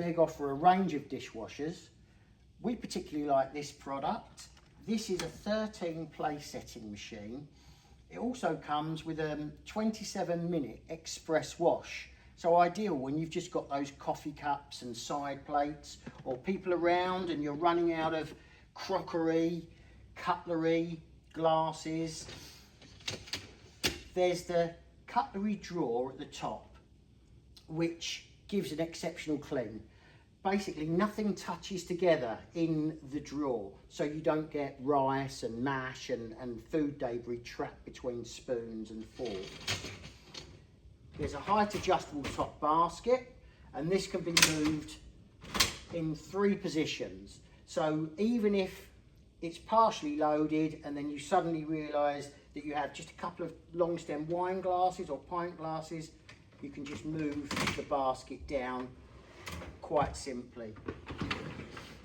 Smeg offer a range of dishwashers. We particularly like this product. This is a 13 place setting machine. It also comes with a 27-minute express wash. So ideal when you've just got those coffee cups and side plates, or people around and you're running out of crockery, cutlery, glasses. There's the cutlery drawer at the top, which gives an exceptional clean. Basically nothing touches together in the drawer, so you don't get rice and mash and food debris trapped between spoons and forks. There's a height adjustable top basket, and this can be moved in 3 positions. So even if it's partially loaded and then you suddenly realise that you have just a couple of long stem wine glasses or pint glasses, you can just move the basket down quite simply.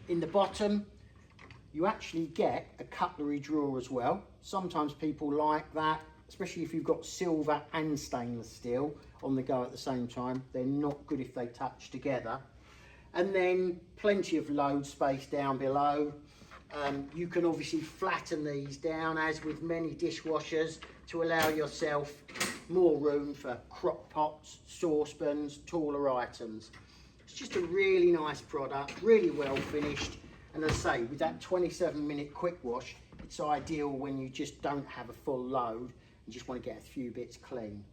In the bottom, you actually get a cutlery drawer as well. Sometimes people like that, especially if you've got silver and stainless steel on the go at the same time. They're not good if they touch together. And then plenty of load space down below. You can obviously flatten these down, as with many dishwashers, to allow yourself more room for crock pots, saucepans, taller items. It's just a really nice product, really well finished, and as I say, with that 27-minute quick wash, it's ideal when you just don't have a full load and just want to get a few bits clean.